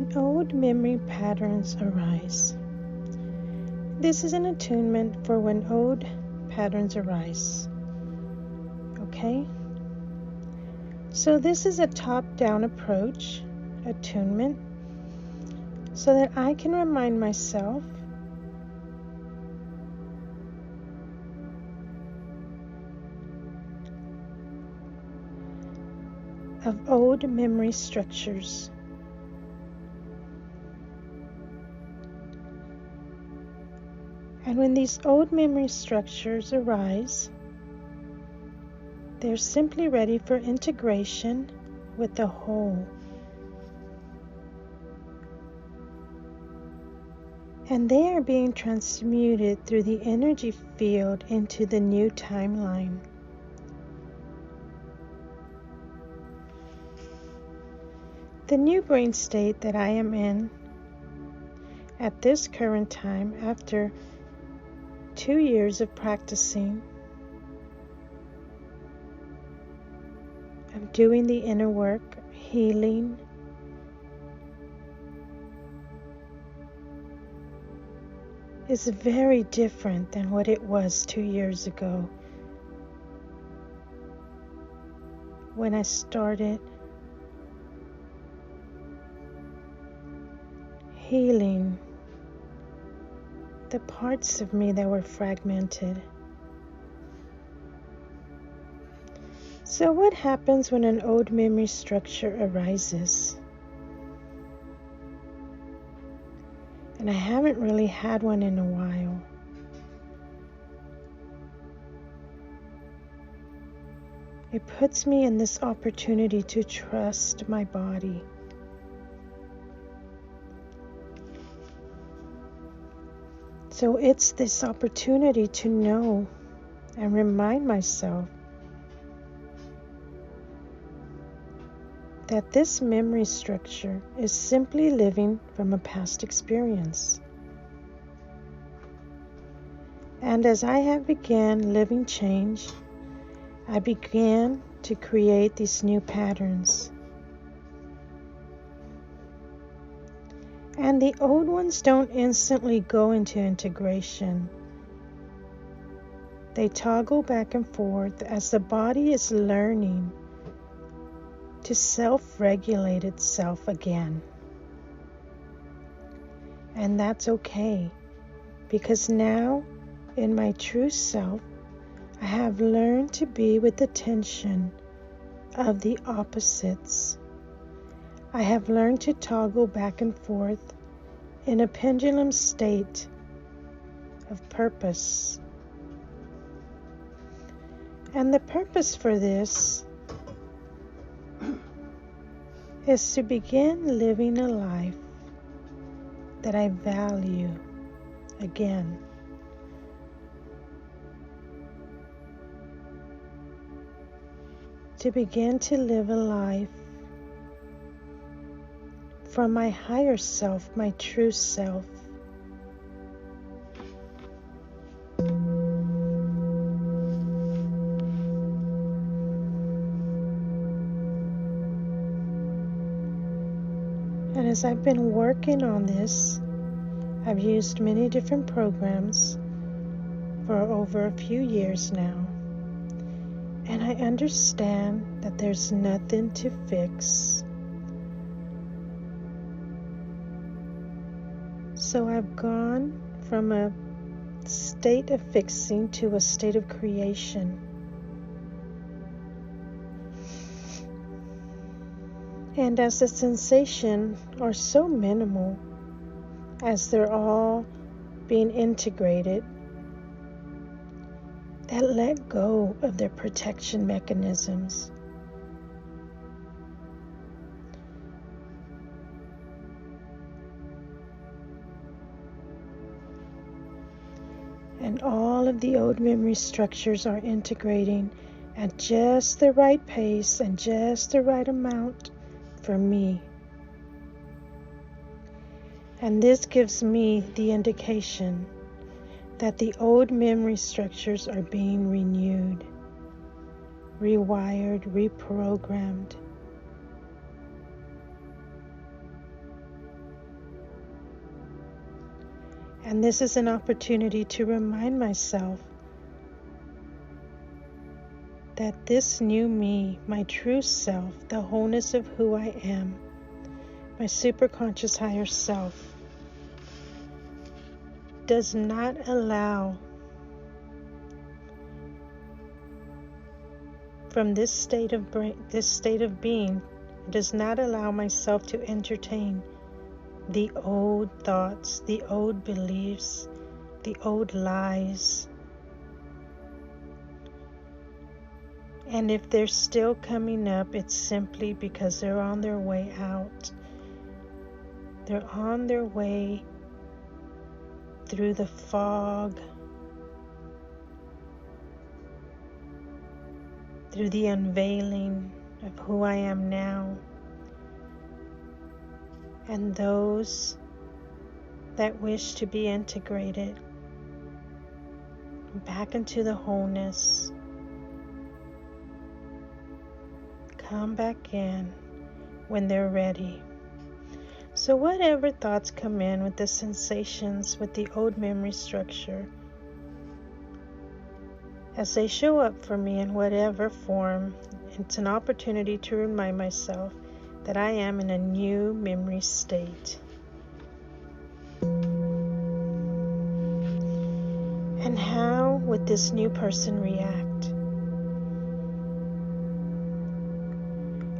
When old memory patterns arise. This is an attunement for when old patterns arise. Okay? So this is a top-down approach, attunement, so that I can remind myself of old memory structures. And when these old memory structures arise, they're simply ready for integration with the whole. And they are being transmuted through the energy field into the new timeline. The new brain state that I am in at this current time, after 2 years of practicing, of doing the inner work, healing, is very different than what it was 2 years ago when I started healing the parts of me that were fragmented. So what happens when an old memory structure arises? And I haven't really had one in a while. It puts me in this opportunity to trust my body. So it's this opportunity to know and remind myself that this memory structure is simply living from a past experience. And as I have began living change, I began to create these new patterns. And the old ones don't instantly go into integration. They toggle back and forth as the body is learning to self-regulate itself again. And that's okay, because now in my true self, I have learned to be with the tension of the opposites. I have learned to toggle back and forth in a pendulum state of purpose. And the purpose for this is to begin living a life that I value again. To begin to live a life from my higher self, my true self. And as I've been working on this, I've used many different programs for over a few years now. And I understand that there's nothing to fix. So I've gone from a state of fixing to a state of creation. And as the sensations are so minimal, as they're all being integrated, that let go of their protection mechanisms. And all of the old memory structures are integrating at just the right pace and just the right amount for me. And this gives me the indication that the old memory structures are being renewed, rewired, reprogrammed. And this is an opportunity to remind myself that this new me, my true self, the wholeness of who I am, my superconscious higher self, does not allow from this state of being, does not allow myself to entertain the old thoughts, the old beliefs, the old lies. And if they're still coming up, it's simply because they're on their way out. They're on their way through the fog, through the unveiling of who I am now. And those that wish to be integrated back into the wholeness, come back in when they're ready. So whatever thoughts come in with the sensations, with the old memory structure, as they show up for me in whatever form, it's an opportunity to remind myself that I am in a new memory state. And how would this new person react?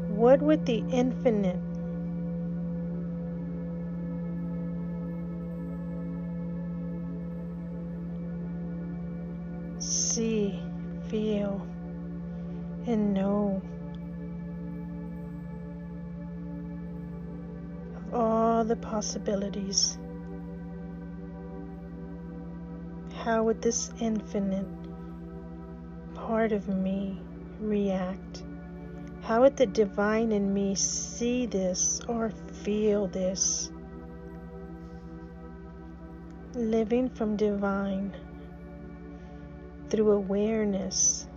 What would the infinite see, feel, and know of all the possibilities? How would this infinite part of me react? How would the divine in me see this or feel this? Living from divine through awareness.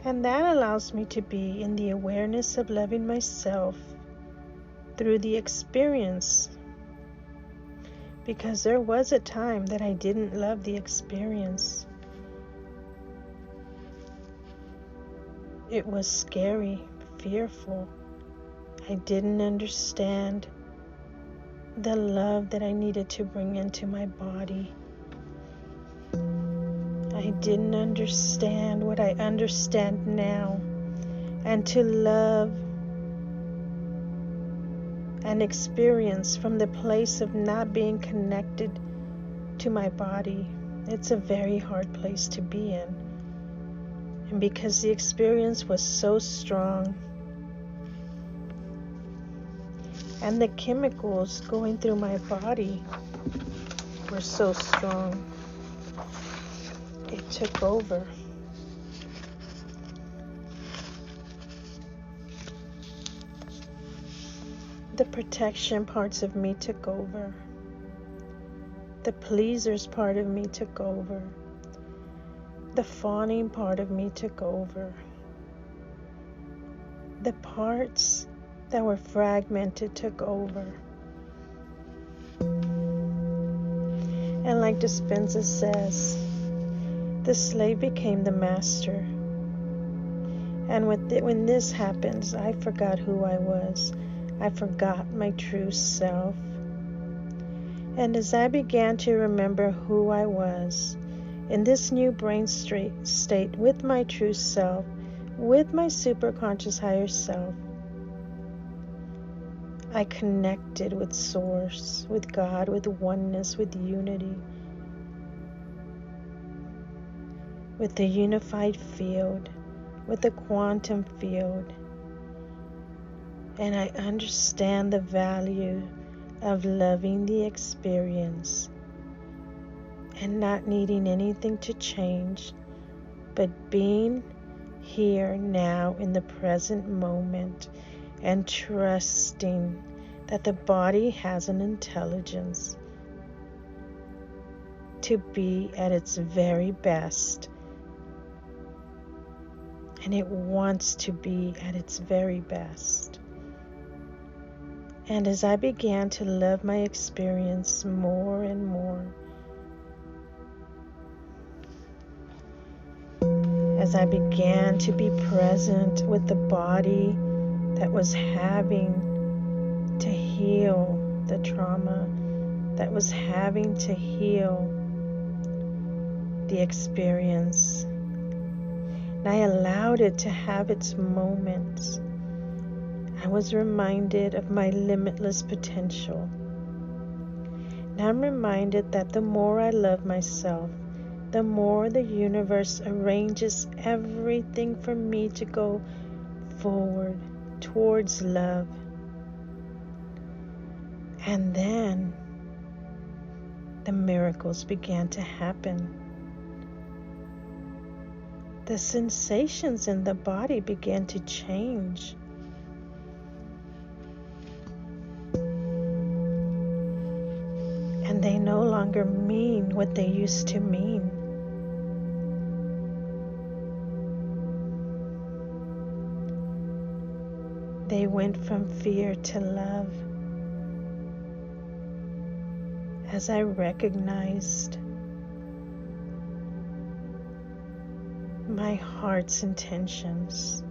And that allows me to be in the awareness of loving myself through the experience. Because there was a time that I didn't love the experience. It was scary, fearful. I didn't understand the love that I needed to bring into my body. I didn't understand what I understand now, and to love and experience from the place of not being connected to my body. It's a very hard place to be in. And because the experience was so strong, and the chemicals going through my body were so strong, it took over. The protection parts of me took over. The pleasers part of me took over. The fawning part of me took over. The parts that were fragmented took over. And like Dispenza says, the slave became the master. And when this happens, I forgot who I was. I forgot my true self. And as I began to remember who I was, in this new brain state with my true self, with my superconscious higher self, I connected with Source, with God, with oneness, with unity, with the unified field, with the quantum field. And I understand the value of loving the experience and not needing anything to change, but being here now in the present moment and trusting that the body has an intelligence to be at its very best. And it wants to be at its very best. And as I began to love my experience more and more, as I began to be present with the body that was having to heal the trauma, that was having to heal the experience, and I allowed it to have its moments, I was reminded of my limitless potential. And I'm reminded that the more I love myself, the more the universe arranges everything for me to go forward towards love. And then the miracles began to happen. The sensations in the body began to change. And they no longer mean what they used to mean. They went from fear to love. As I recognized my heart's intentions,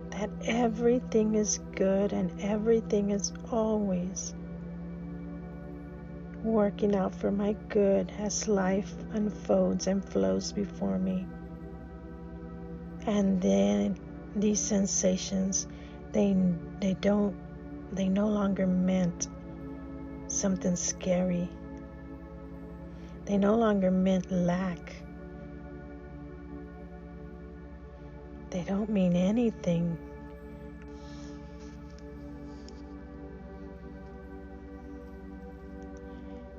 that everything is good and everything is always working out for my good as life unfolds and flows before me. And then these sensations, they no longer meant something scary. They no longer meant lack. They don't mean anything.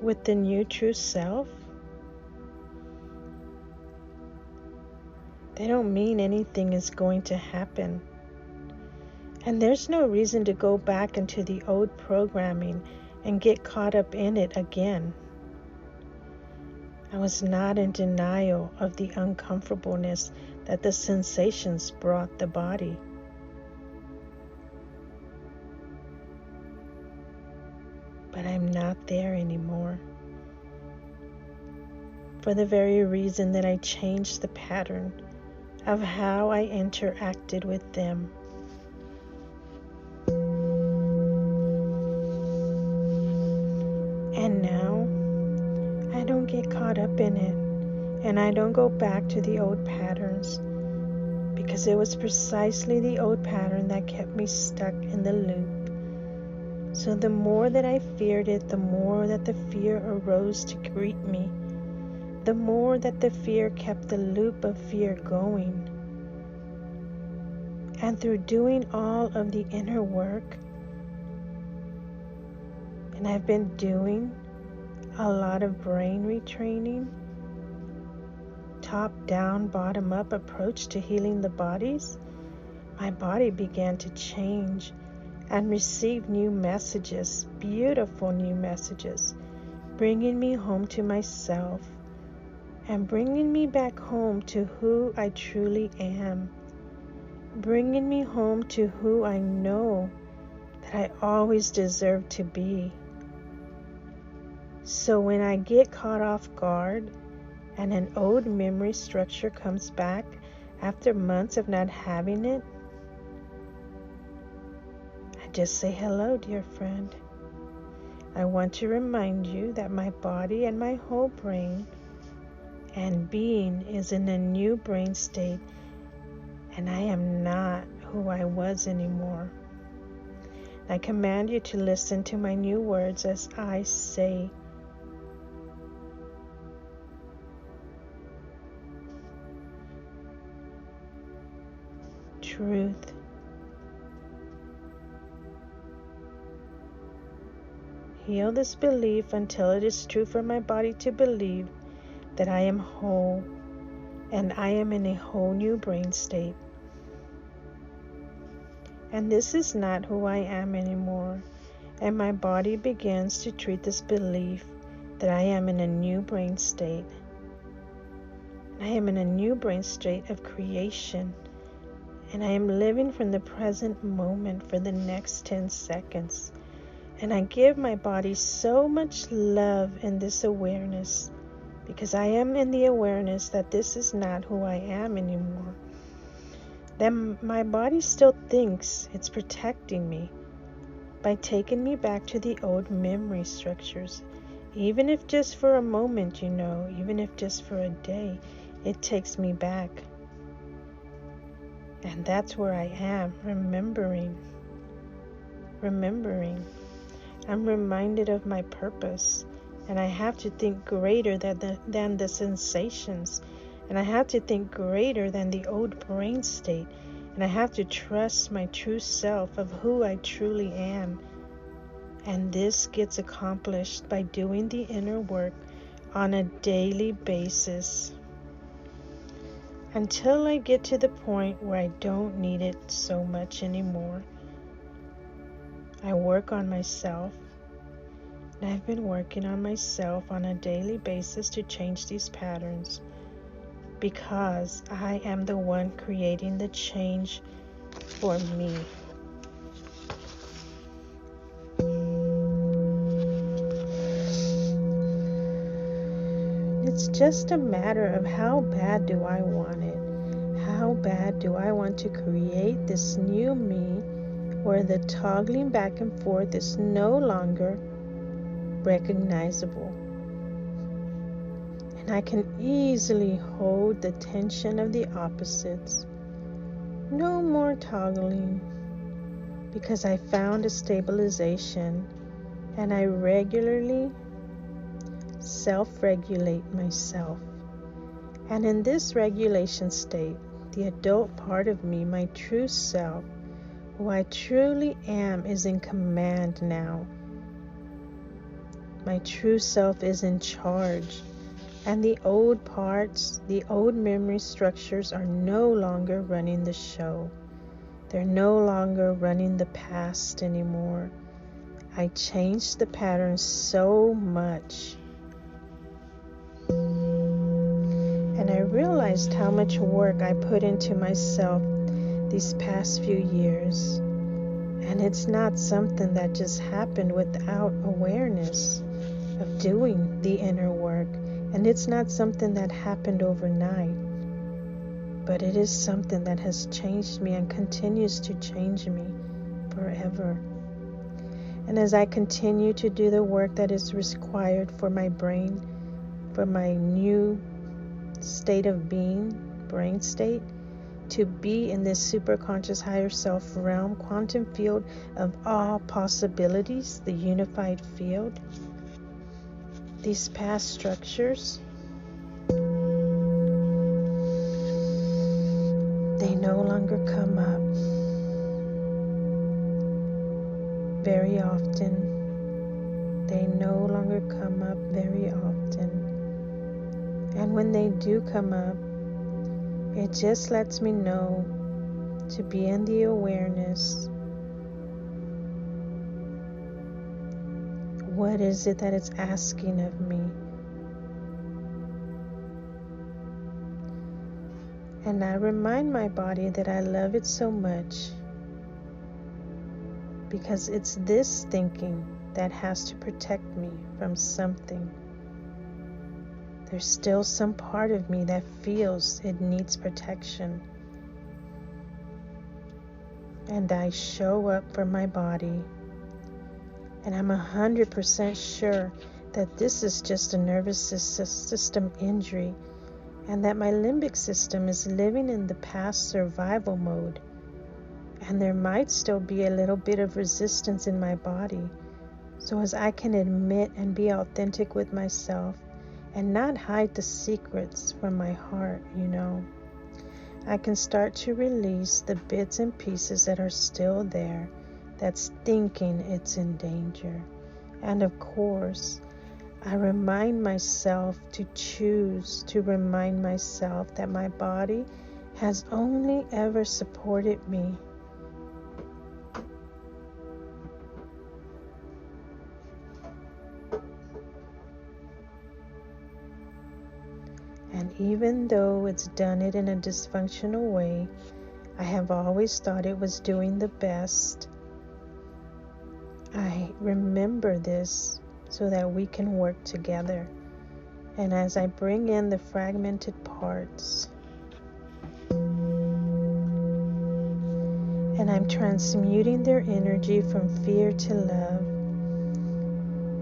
With the new true self, they don't mean anything is going to happen. And there's no reason to go back into the old programming and get caught up in it again. I was not in denial of the uncomfortableness that the sensations brought the body. But I'm not there anymore. For the very reason that I changed the pattern of how I interacted with them. And now, I don't get caught up in it, and I don't go back to the old patterns, because it was precisely the old pattern that kept me stuck in the loop. So the more that I feared it, the more that the fear arose to greet me, the more that the fear kept the loop of fear going. And through doing all of the inner work, and I've been doing a lot of brain retraining, top-down, bottom-up approach to healing the bodies, my body began to change and receive new messages, beautiful new messages, bringing me home to myself and bringing me back home to who I truly am, bringing me home to who I know that I always deserve to be. So when I get caught off guard and an old memory structure comes back after months of not having it, I just say, hello, dear friend. I want to remind you that my body and my whole brain and being is in a new brain state, and I am not who I was anymore. I command you to listen to my new words as I say, truth. Heal this belief until it is true for my body to believe that I am whole and I am in a whole new brain state. And this is not who I am anymore. And my body begins to treat this belief that I am in a new brain state. I am in a new brain state of creation. And I am living from the present moment for the next 10 seconds. And I give my body so much love in this awareness, because I am in the awareness that this is not who I am anymore. Then my body still thinks it's protecting me by taking me back to the old memory structures. Even if just for a moment, even if just for a day, it takes me back. And that's where I am, remembering. I'm reminded of my purpose, and I have to think greater than the sensations, and I have to think greater than the old brain state, and I have to trust my true self of who I truly am. And this gets accomplished by doing the inner work on a daily basis until I get to the point where I don't need it so much anymore. I work on myself, and I've been working on myself on a daily basis to change these patterns, because I am the one creating the change for me. It's just a matter of how bad do I want it? How bad do I want to create this new me where the toggling back and forth is no longer recognizable? And I can easily hold the tension of the opposites. No more toggling, because I found a stabilization, and I regularly self-regulate myself. And in this regulation state, the adult part of me, my true self, who I truly am, is in command now. My true self is in charge, and the old parts, the old memory structures are no longer running the show. They're no longer running the past anymore. I changed the pattern so much. And I realized how much work I put into myself these past few years. And it's not something that just happened without awareness of doing the inner work. And it's not something that happened overnight. But it is something that has changed me and continues to change me forever. And as I continue to do the work that is required for my brain, for my new state of being, brain state, to be in this superconscious higher self realm, quantum field of all possibilities, the unified field, these past structures, they no longer come up very often. They no longer come up very often. And when they do come up, it just lets me know to be in the awareness. What is it that it's asking of me? And I remind my body that I love it so much, because it's this thinking that has to protect me from something. There's still some part of me that feels it needs protection. And I show up for my body. And I'm 100% sure that this is just a nervous system injury, and that my limbic system is living in the past survival mode. And there might still be a little bit of resistance in my body. So as I can admit and be authentic with myself, and not hide the secrets from my heart, I can start to release the bits and pieces that are still there, that's thinking it's in danger. And of course, I remind myself to choose to remind myself that my body has only ever supported me. And even though it's done it in a dysfunctional way, I have always thought it was doing the best. I remember this so that we can work together. And as I bring in the fragmented parts, and I'm transmuting their energy from fear to love.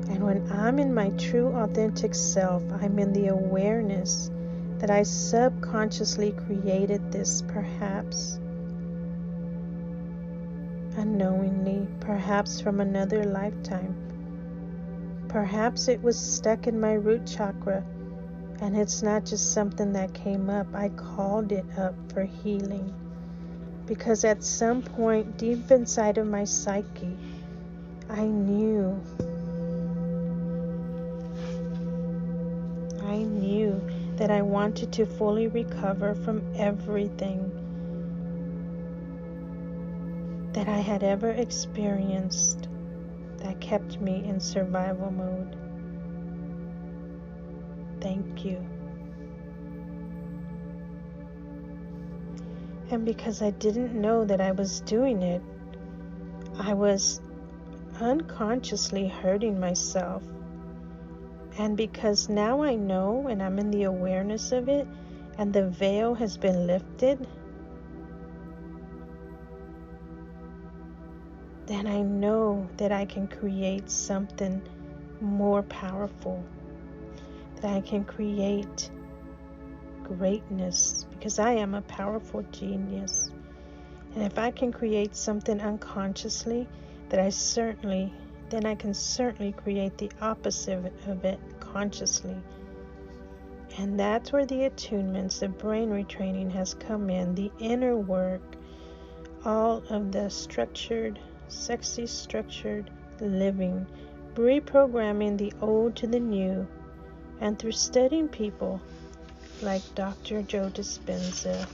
And when I'm in my true authentic self, I'm in the awareness that I subconsciously created this, perhaps unknowingly, perhaps from another lifetime. Perhaps it was stuck in my root chakra, and it's not just something that came up. I called it up for healing. Because at some point deep inside of my psyche, I knew that I wanted to fully recover from everything that I had ever experienced that kept me in survival mode. Thank you. And because I didn't know that I was doing it, I was unconsciously hurting myself. And because now I know and I'm in the awareness of it, and the veil has been lifted, then I know that I can create something more powerful, that I can create greatness, because I am a powerful genius. And if I can create something unconsciously, then I can certainly create the opposite of it consciously. And that's where the attunements, the brain retraining has come in, the inner work, all of the sexy structured living, reprogramming the old to the new, and through studying people like Dr. Joe Dispenza,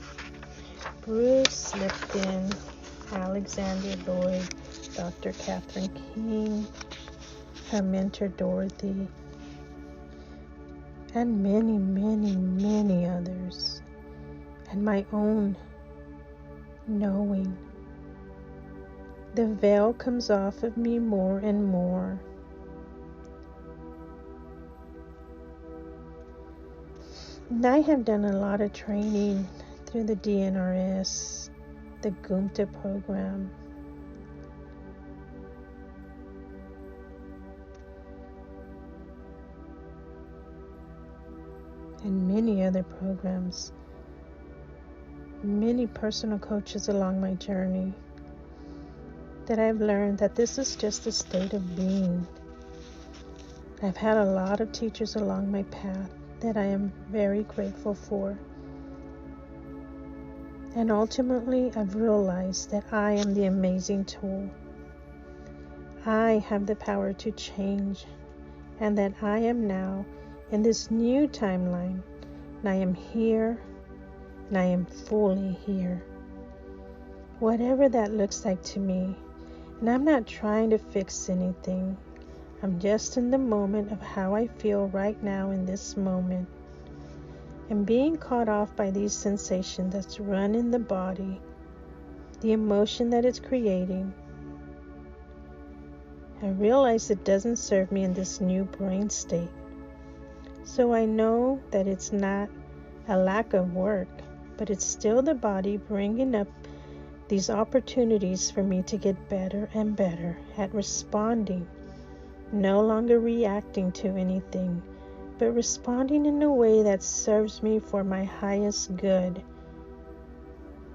Bruce Lipton, Alexander Lloyd, Dr. Catherine King, her mentor Dorothy, and many, many, many others, and my own knowing. The veil comes off of me more and more. And I have done a lot of training through the DNRS, the Gumta program, and many other programs, many personal coaches along my journey, that I've learned that this is just a state of being. I've had a lot of teachers along my path that I am very grateful for. And ultimately, I've realized that I am the amazing tool. I have the power to change, and that I am now in this new timeline, and I am here, and I am fully here. Whatever that looks like to me, and I'm not trying to fix anything. I'm just in the moment of how I feel right now in this moment. And being caught off by these sensations that's run in the body, the emotion that it's creating, I realize it doesn't serve me in this new brain state. So I know that it's not a lack of work, but it's still the body bringing up these opportunities for me to get better and better at responding, no longer reacting to anything, but responding in a way that serves me for my highest good.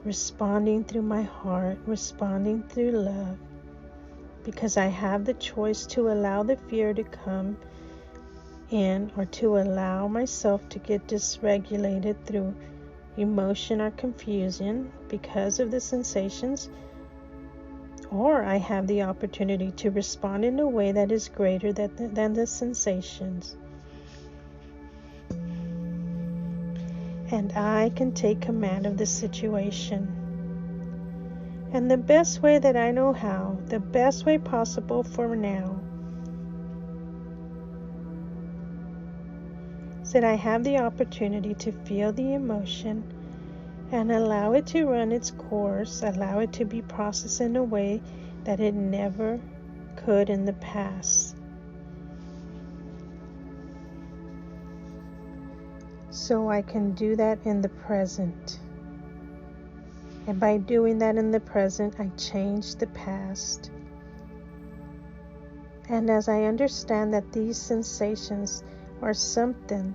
Responding through my heart, responding through love, because I have the choice to allow the fear to come in, or to allow myself to get dysregulated through emotion or confusion because of the sensations, or I have the opportunity to respond in a way that is greater than the sensations. And I can take command of the situation. And the best way that I know how, the best way possible for now, is that I have the opportunity to feel the emotion and allow it to run its course, allow it to be processed in a way that it never could in the past. So I can do that in the present. And by doing that in the present, I change the past. And as I understand that these sensations are something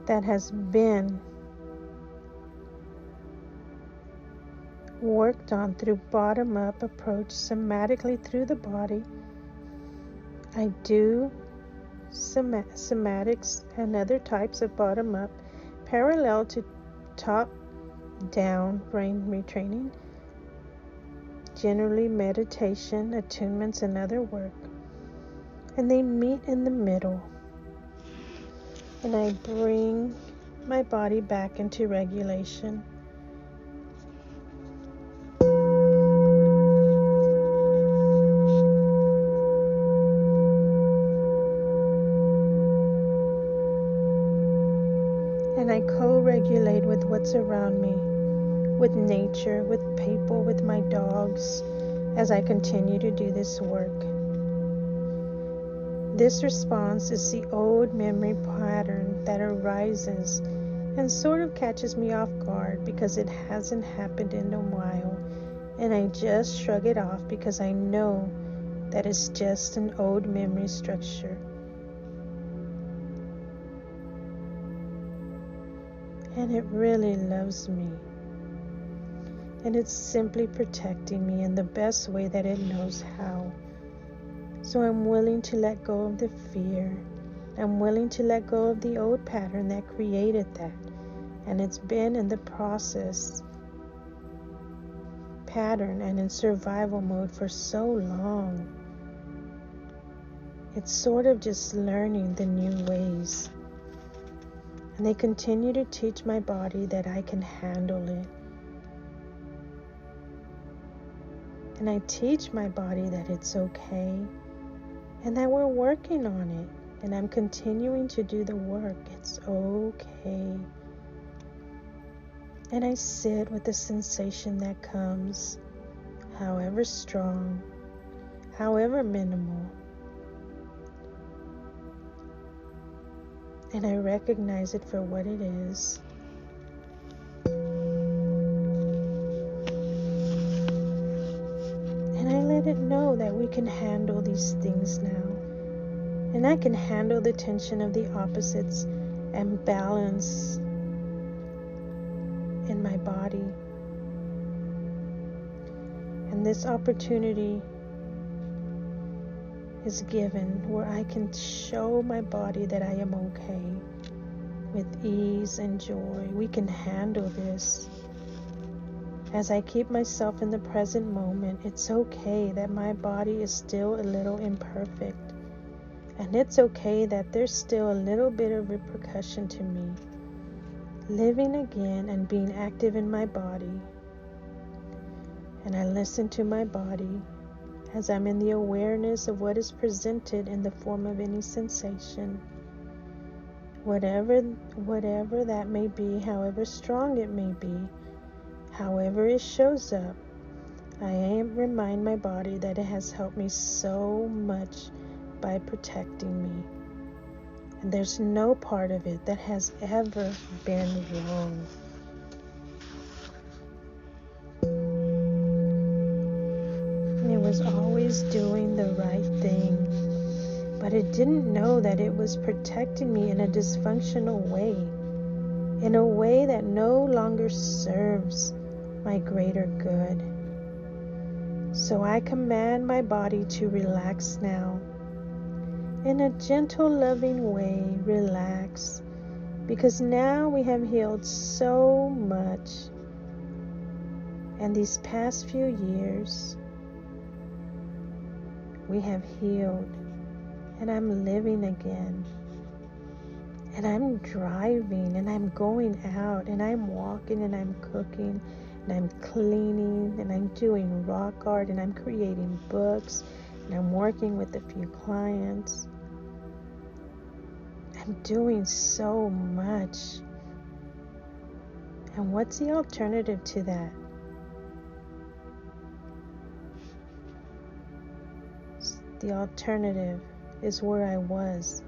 that has been worked on through bottom-up approach somatically through the body, I do somatics and other types of bottom-up parallel to top-down brain retraining, generally meditation, attunements, and other work. And they meet in the middle. And I bring my body back into regulation. And I co-regulate with what's around me, with nature, with people, with my dogs, as I continue to do this work. This response is the old memory pattern that arises and sort of catches me off guard because it hasn't happened in a while, and I just shrug it off because I know that it's just an old memory structure. And it really loves me. And it's simply protecting me in the best way that it knows how. So I'm willing to let go of the fear. I'm willing to let go of the old pattern that created that. And it's been in the process pattern and in survival mode for so long. It's sort of just learning the new ways. And they continue to teach my body that I can handle it. And I teach my body that it's okay and that we're working on it. And I'm continuing to do the work. It's okay. And I sit with the sensation that comes, however strong, however minimal. And I recognize it for what it is. And I let it know that we can handle these things now. And I can handle the tension of the opposites and balance in my body. And this opportunity is given where I can show my body that I am okay with ease and joy. We can handle this. As I keep myself in the present moment, it's okay that my body is still a little imperfect. And it's okay that there's still a little bit of repercussion to me. Living again and being active in my body. And I listen to my body as I'm in the awareness of what is presented in the form of any sensation. Whatever that may be, however strong it may be, however it shows up, I remind my body that it has helped me so much by protecting me. And there's no part of it that has ever been wrong. And it was always doing the right thing. But it didn't know that it was protecting me in a dysfunctional way. In a way that no longer serves my greater good. So I command my body to relax now. In a gentle, loving way, relax. Because now we have healed so much. And these past few years, we have healed. And I'm living again. And I'm driving, and I'm going out, and I'm walking, and I'm cooking, and I'm cleaning, and I'm doing rock art, and I'm creating books, and I'm working with a few clients. I'm doing so much. And what's the alternative to that? The alternative is where I was.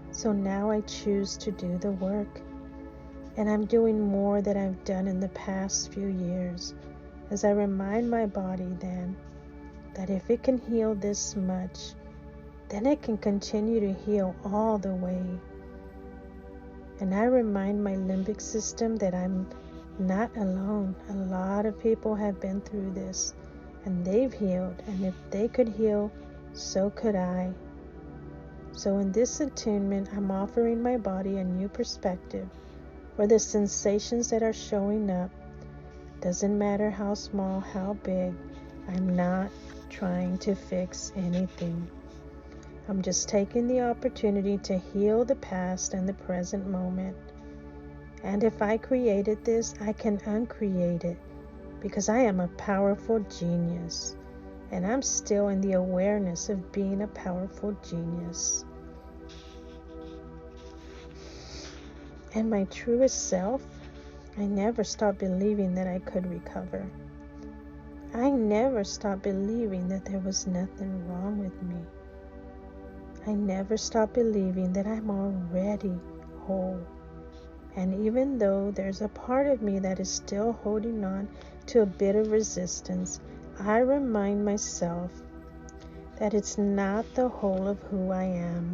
So now I choose to do the work. And I'm doing more than I've done in the past few years, as I remind my body then that if it can heal this much, then it can continue to heal all the way. And I remind my limbic system that I'm not alone. A lot of people have been through this, and they've healed. And if they could heal, so could I. So in this attunement, I'm offering my body a new perspective for the sensations that are showing up. Doesn't matter how small, how big, I'm not trying to fix anything. I'm just taking the opportunity to heal the past and the present moment. And if I created this, I can uncreate it, because I am a powerful genius. And I'm still in the awareness of being a powerful genius. And my truest self, I never stopped believing that I could recover. I never stopped believing that there was nothing wrong with me. I never stopped believing that I'm already whole. And even though there's a part of me that is still holding on to a bit of resistance, I remind myself that it's not the whole of who I am.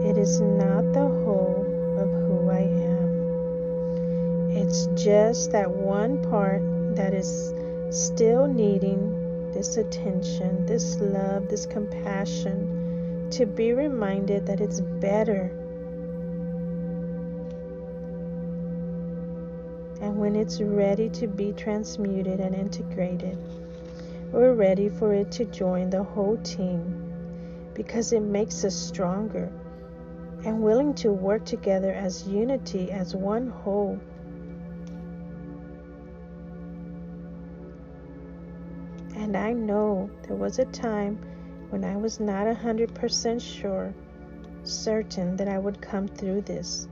It is not the whole of who I am. It's just that one part that is still needing this attention, this love, this compassion, to be reminded that it's better. And when it's ready to be transmuted and integrated, we're ready for it to join the whole team, because it makes us stronger and willing to work together as unity, as one whole. And I know there was a time when I was not 100% certain that I would come through this.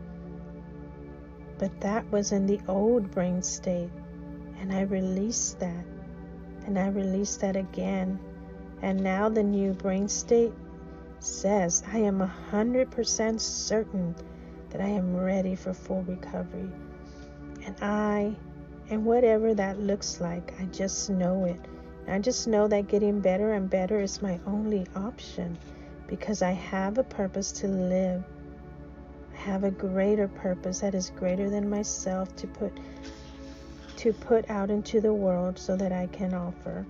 But that was in the old brain state, and I released that, and I released that again. And now the new brain state says I am 100% certain that I am ready for full recovery. And whatever that looks like, I just know it. I just know that getting better and better is my only option, because I have a purpose to live. I have a greater purpose that is greater than myself to put out into the world so that I can offer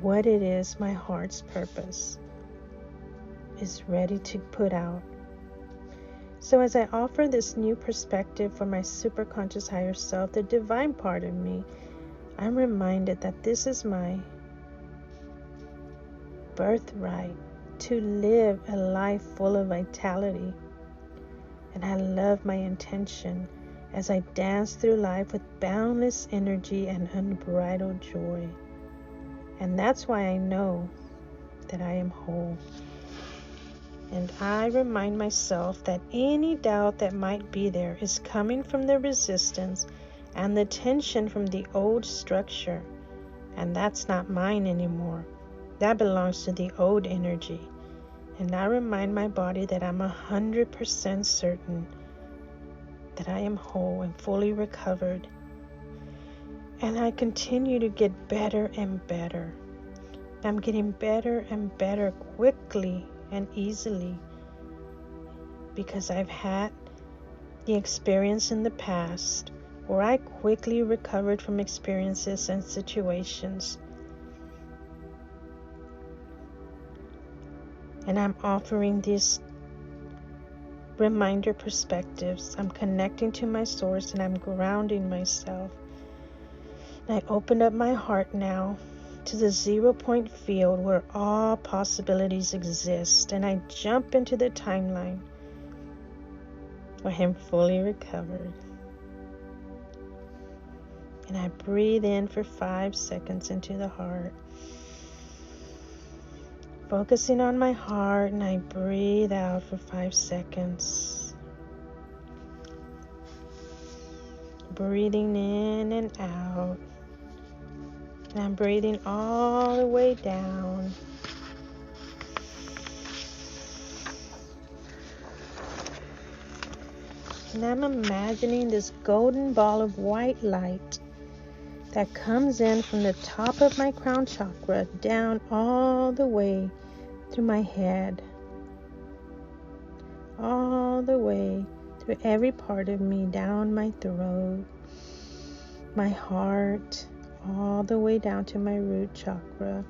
what it is my heart's purpose is ready to put out. So as I offer this new perspective for my superconscious higher self, the divine part of me, I'm reminded that this is my birthright to live a life full of vitality. And I love my intention as I dance through life with boundless energy and unbridled joy. And that's why I know that I am whole. And I remind myself that any doubt that might be there is coming from the resistance and the tension from the old structure. And that's not mine anymore. That belongs to the old energy. And I remind my body that I'm 100% certain that I am whole and fully recovered. And I continue to get better and better. I'm getting better and better quickly and easily, because I've had the experience in the past where I quickly recovered from experiences and situations. And I'm offering these reminder perspectives. I'm connecting to my source and I'm grounding myself. And I open up my heart now to the 0 point field where all possibilities exist, and I jump into the timeline where I'm fully recovered. And I breathe in for 5 seconds into the heart, focusing on my heart, and I breathe out for 5 seconds. breathing in and out. And I'm breathing all the way down. And I'm imagining this golden ball of white light that comes in from the top of my crown chakra down all the way through my head, all the way through every part of me, down my throat, my heart, all the way down to my root chakra.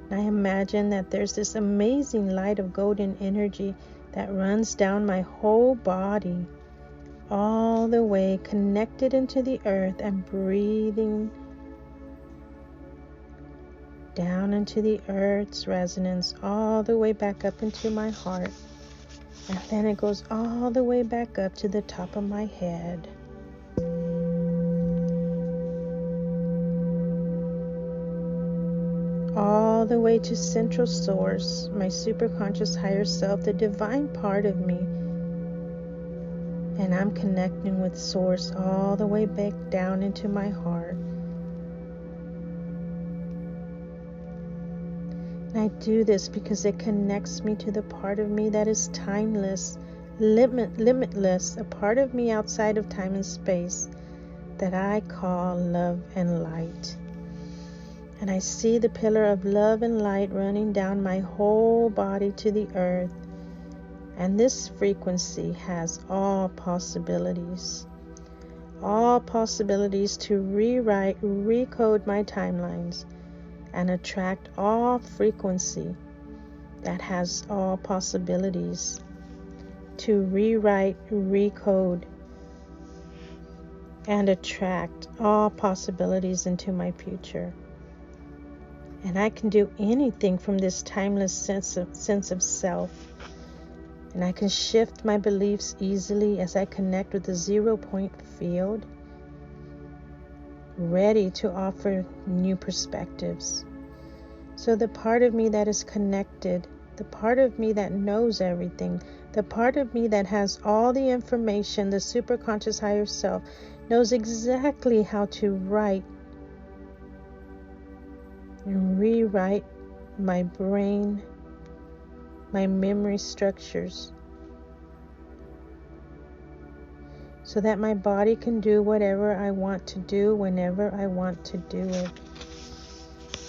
And I imagine that there's this amazing light of golden energy that runs down my whole body, all the way connected into the earth and breathing down into the earth's resonance, all the way back up into my heart. And then it goes all the way back up to the top of my head. All the way to Central Source, my superconscious higher self, the divine part of me. And I'm connecting with Source all the way back down into my heart. And I do this because it connects me to the part of me that is timeless, limitless, a part of me outside of time and space that I call love and light. And I see the pillar of love and light running down my whole body to the earth. And this frequency has all possibilities to rewrite, recode my timelines, and attract all frequency that has all possibilities to rewrite, recode, and attract all possibilities into my future. And I can do anything from this timeless sense of self. And I can shift my beliefs easily as I connect with the 0 point field, ready to offer new perspectives. So the part of me that is connected, the part of me that knows everything, the part of me that has all the information, the superconscious higher self, knows exactly how to write and rewrite my brain, my memory structures, so that my body can do whatever I want to do whenever I want to do it.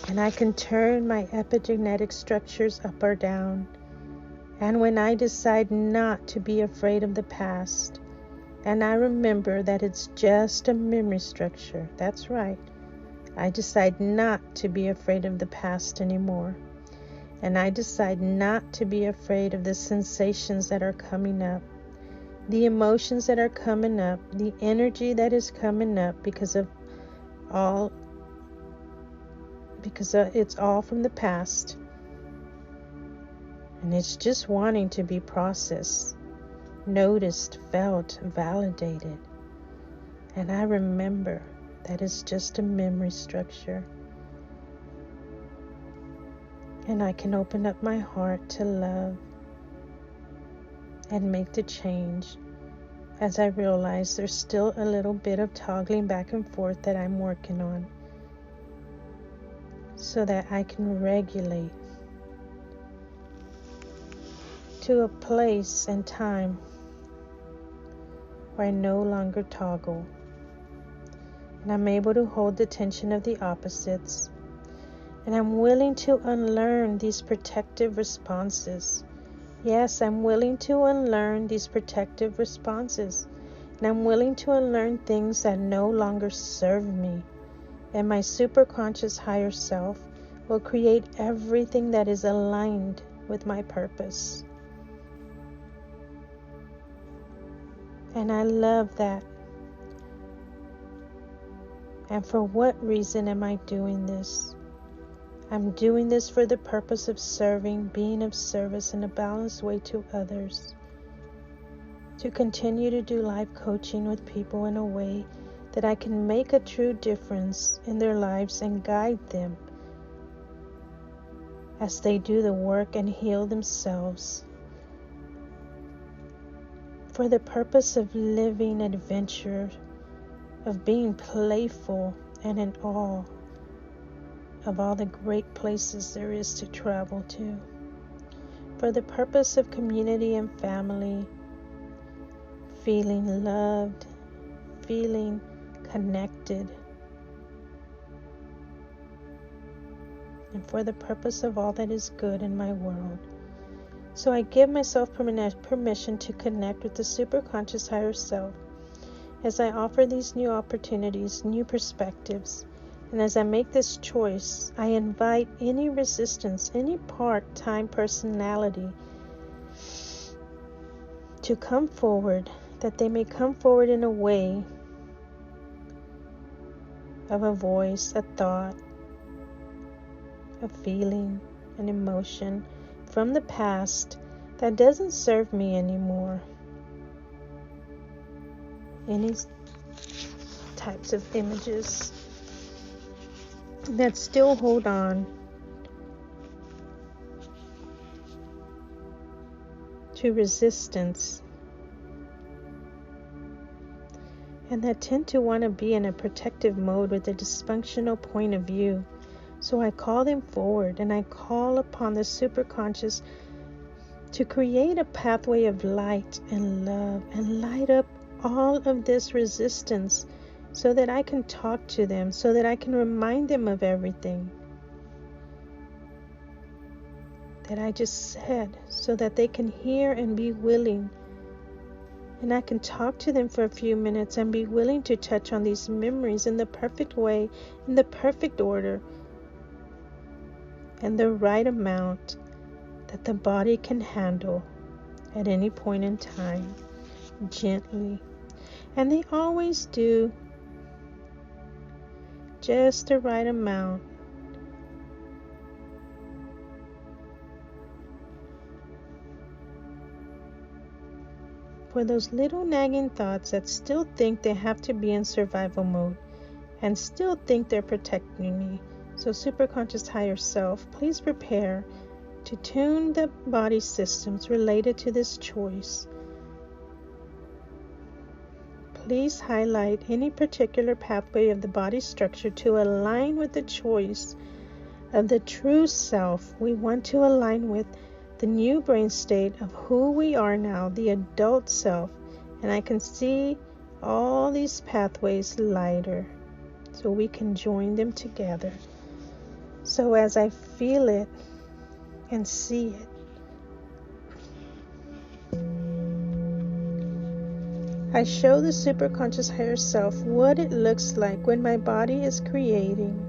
And I can turn my epigenetic structures up or down. And when I decide not to be afraid of the past, and I remember that it's just a memory structure, that's right, I decide not to be afraid of the past anymore. And I decide not to be afraid of the sensations that are coming up, the emotions that are coming up, the energy that is coming up because it's all from the past. And it's just wanting to be processed, noticed, felt, validated. And I remember that it's just a memory structure. And I can open up my heart to love and make the change as I realize there's still a little bit of toggling back and forth that I'm working on, so that I can regulate to a place and time where I no longer toggle. And I'm able to hold the tension of the opposites. And I'm willing to unlearn these protective responses. Yes, I'm willing to unlearn these protective responses. And I'm willing to unlearn things that no longer serve me. And my superconscious higher self will create everything that is aligned with my purpose. And I love that. And for what reason am I doing this? I'm doing this for the purpose of serving, being of service in a balanced way to others. To continue to do life coaching with people in a way that I can make a true difference in their lives and guide them as they do the work and heal themselves. For the purpose of living adventure of being playful and in awe of all the great places there is to travel to, for the purpose of community and family, feeling loved, feeling connected, and for the purpose of all that is good in my world. So I give myself permission to connect with the superconscious higher self as I offer these new opportunities, new perspectives. And as I make this choice, I invite any resistance, any part-time personality to come forward, that they may come forward in a way of a voice, a thought, a feeling, an emotion from the past that doesn't serve me anymore. Any types of images that still hold on to resistance and that tend to want to be in a protective mode with a dysfunctional point of view. So I call them forward, and I call upon the superconscious to create a pathway of light and love and light up all of this resistance so that I can talk to them, so that I can remind them of everything that I just said, so that they can hear and be willing. And I can talk to them for a few minutes and be willing to touch on these memories in the perfect way, in the perfect order, and the right amount that the body can handle at any point in time, gently. And they always do just the right amount. For those little nagging thoughts that still think they have to be in survival mode and still think they're protecting me. So superconscious higher self, please prepare to tune the body systems related to this choice. Please highlight any particular pathway of the body structure to align with the choice of the true self we want to align with, the new brain state of who we are now, the adult self. And I can see all these pathways lighter so we can join them together. So as I feel it and see it, I show the superconscious higher self what it looks like when my body is creating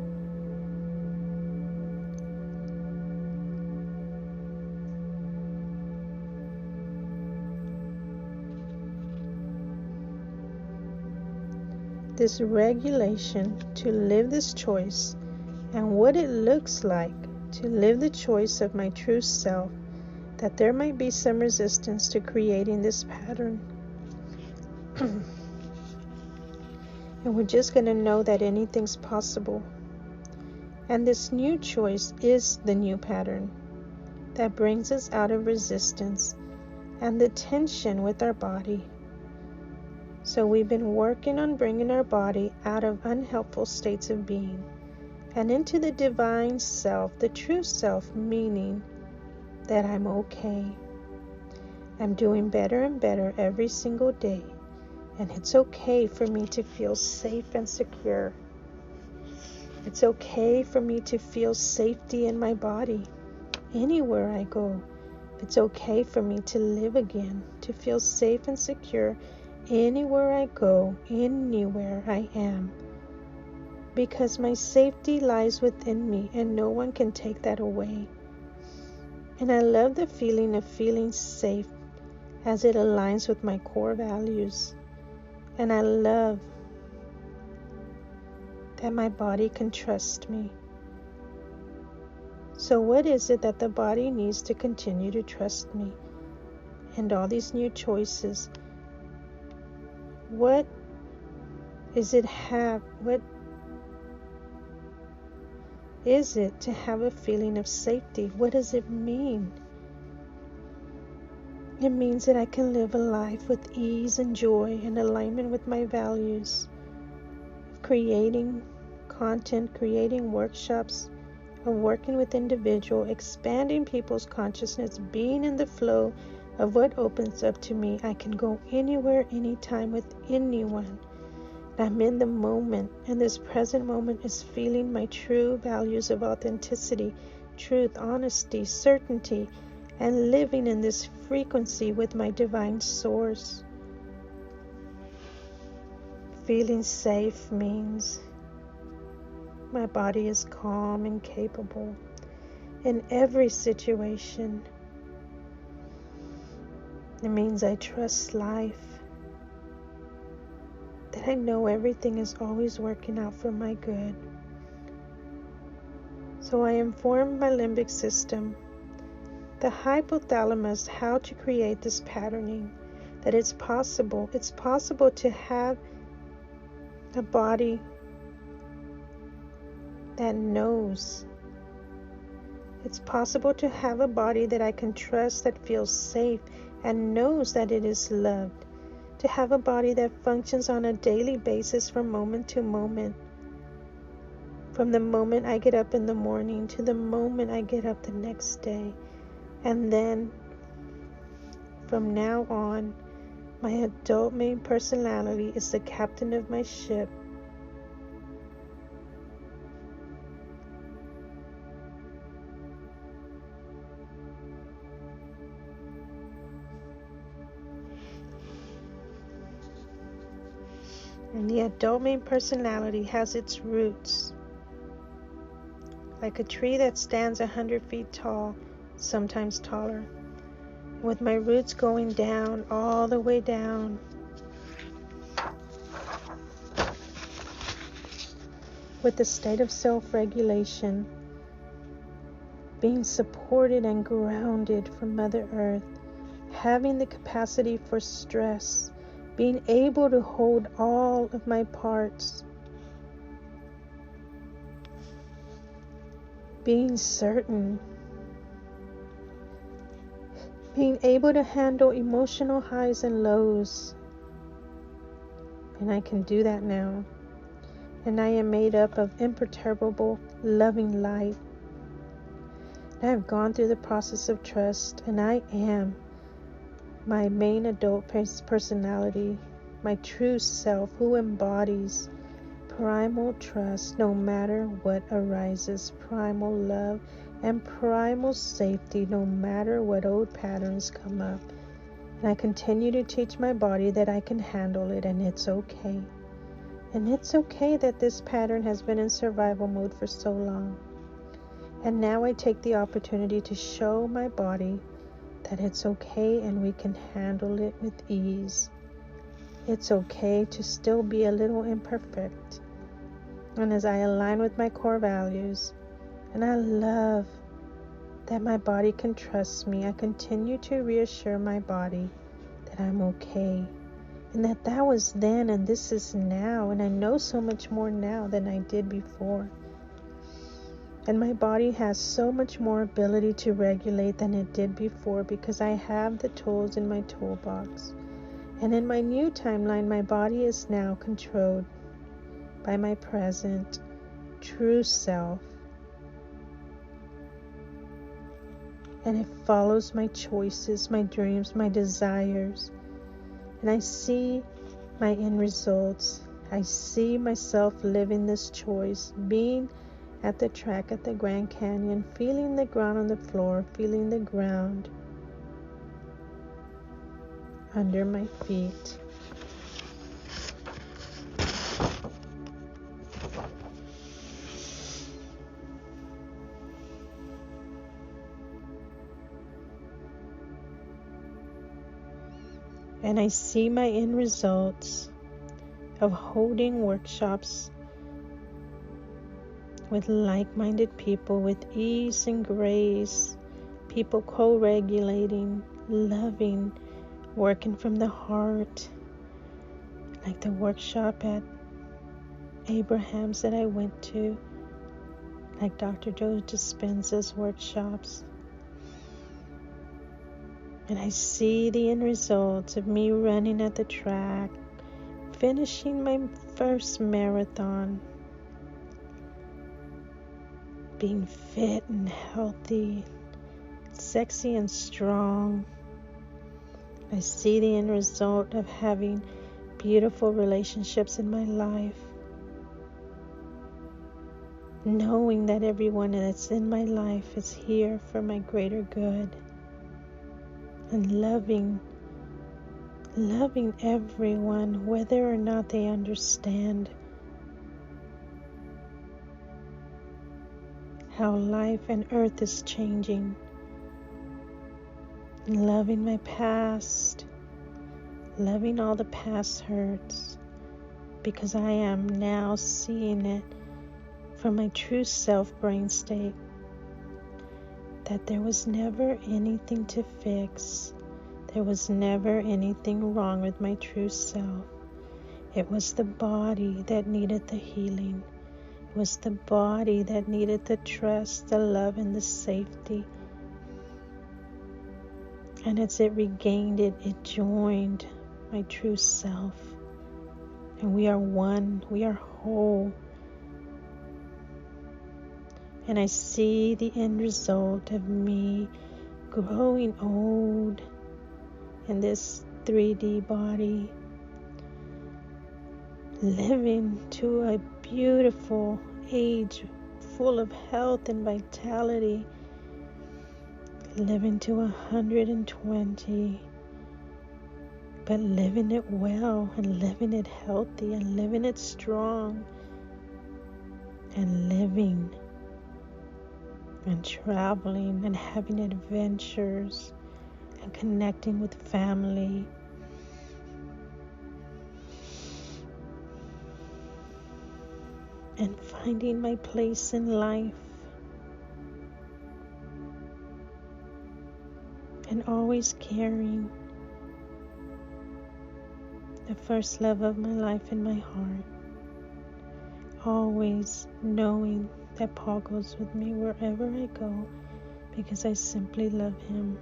this regulation to live this choice, and what it looks like to live the choice of my true self, that there might be some resistance to creating this pattern. And we're just going to know that anything's possible. And this new choice is the new pattern that brings us out of resistance and the tension with our body. So we've been working on bringing our body out of unhelpful states of being and into the divine self, the true self, meaning that I'm okay. I'm doing better and better every single day. And it's okay for me to feel safe and secure. It's okay for me to feel safety in my body anywhere I go. It's okay for me to live again, to feel safe and secure anywhere I go, anywhere I am. Because my safety lies within me and no one can take that away. And I love the feeling of feeling safe as it aligns with my core values. And I love that my body can trust me. So what is it that the body needs to continue to trust me? And all these new choices. What is it to have a feeling of safety? What does it mean? It means that I can live a life with ease and joy in alignment with my values. creating content, creating workshops, of working with individuals, expanding people's consciousness, being in the flow of what opens up to me. I can go anywhere, anytime with anyone. I'm in the moment, and this present moment is feeling my true values of authenticity, truth, honesty, certainty, and living in this frequency with my divine source. Feeling safe means my body is calm and capable in every situation. It means I trust life, that I know everything is always working out for my good. So I inform my limbic system, the hypothalamus, how to create this patterning, that it's possible. It's possible to have a body that knows. It's possible to have a body that I can trust, that feels safe and knows that it is loved. To have a body that functions on a daily basis from moment to moment. From the moment I get up in the morning to the moment I get up the next day. And then from now on, my adult main personality is the captain of my ship. And the adult main personality has its roots, like a tree that stands 100 feet tall, sometimes taller, with my roots going down, all the way down. With the state of self-regulation, being supported and grounded from Mother Earth, having the capacity for stress, being able to hold all of my parts, being certain, being able to handle emotional highs and lows. And I can do that now. And I am made up of imperturbable, loving light. I have gone through the process of trust, and I am my main adult personality, my true self, who embodies primal trust no matter what arises, primal love and primal safety no matter what old patterns come up. And I continue to teach my body that I can handle it, and it's okay. And it's okay that this pattern has been in survival mode for so long. And now I take the opportunity to show my body that it's okay and we can handle it with ease. It's okay to still be a little imperfect. And as I align with my core values, and I love that my body can trust me, I continue to reassure my body that I'm okay. And that was then and this is now. And I know so much more now than I did before. And my body has so much more ability to regulate than it did before, because I have the tools in my toolbox. And in my new timeline, my body is now controlled by my present true self. And it follows my choices, my dreams, my desires. And I see my end results. I see myself living this choice, being at the track at the Grand Canyon, feeling the ground on the floor, feeling the ground under my feet. And I see my end results of holding workshops with like-minded people with ease and grace, people co-regulating, loving, working from the heart, like the workshop at Abraham's that I went to, like Dr. Joe Dispenza's workshops. And I see the end results of me running at the track, finishing my first marathon, being fit and healthy, sexy and strong. I see the end result of having beautiful relationships in my life, knowing that everyone that's in my life is here for my greater good, and loving everyone, whether or not they understand how life and earth is changing. Loving my past, loving all the past hurts, because I am now seeing it from my true self brain state, that there was never anything to fix. There was never anything wrong with my true self. It was the body that needed the healing. It was the body that needed the trust, the love, and the safety. And as it regained it, it joined my true self. And we are one, we are whole. And I see the end result of me growing old in this 3D body, living to a beautiful age full of health and vitality, living to 120, but living it well and living it healthy and living it strong and living and traveling and having adventures and connecting with family. And finding my place in life. And always carrying the first love of my life in my heart. Always knowing that Paul goes with me wherever I go, because I simply love him.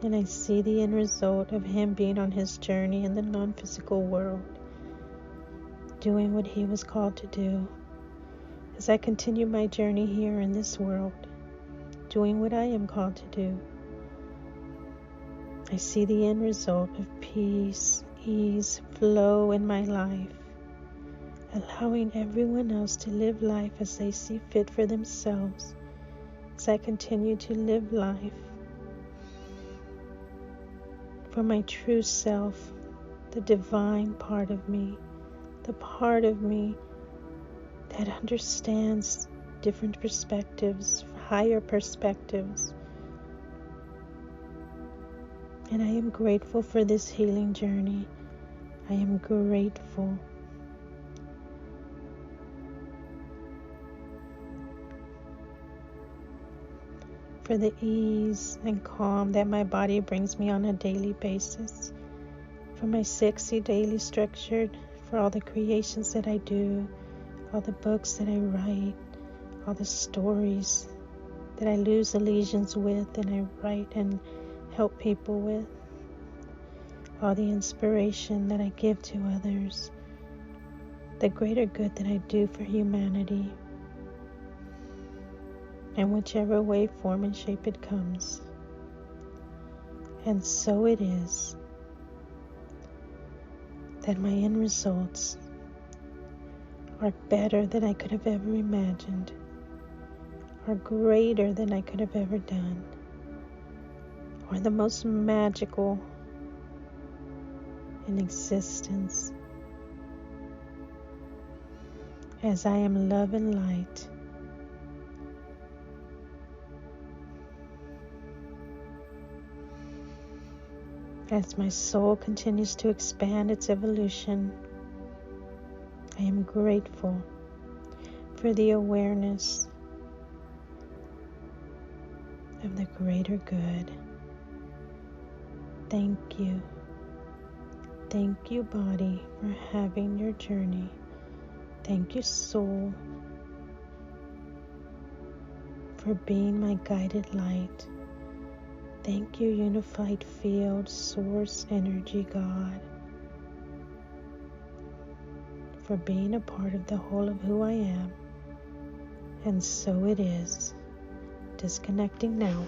And I see the end result of him being on his journey in the non-physical world, doing what he was called to do. As I continue my journey here in this world, doing what I am called to do, I see the end result of peace, ease, flow in my life, allowing everyone else to live life as they see fit for themselves, as I continue to live life for my true self, the divine part of me, the part of me that understands different perspectives, higher perspectives. And I am grateful for this healing journey. I am grateful. For the ease and calm that my body brings me on a daily basis, for my sexy daily structure, for all the creations that I do, all the books that I write, all the stories that I lose allegiance with and I write and help people with, all the inspiration that I give to others, the greater good that I do for humanity, in whichever way, form, and shape it comes. And so it is that my end results are better than I could have ever imagined, are greater than I could have ever done, are the most magical in existence, as I am love and light. As my soul continues to expand its evolution, I am grateful for the awareness of the greater good. Thank you. Thank you, body, for having your journey. Thank you, soul. for being my guided light. Thank you, Unified Field, Source Energy God, for being a part of the whole of who I am. And so it is. Disconnecting now.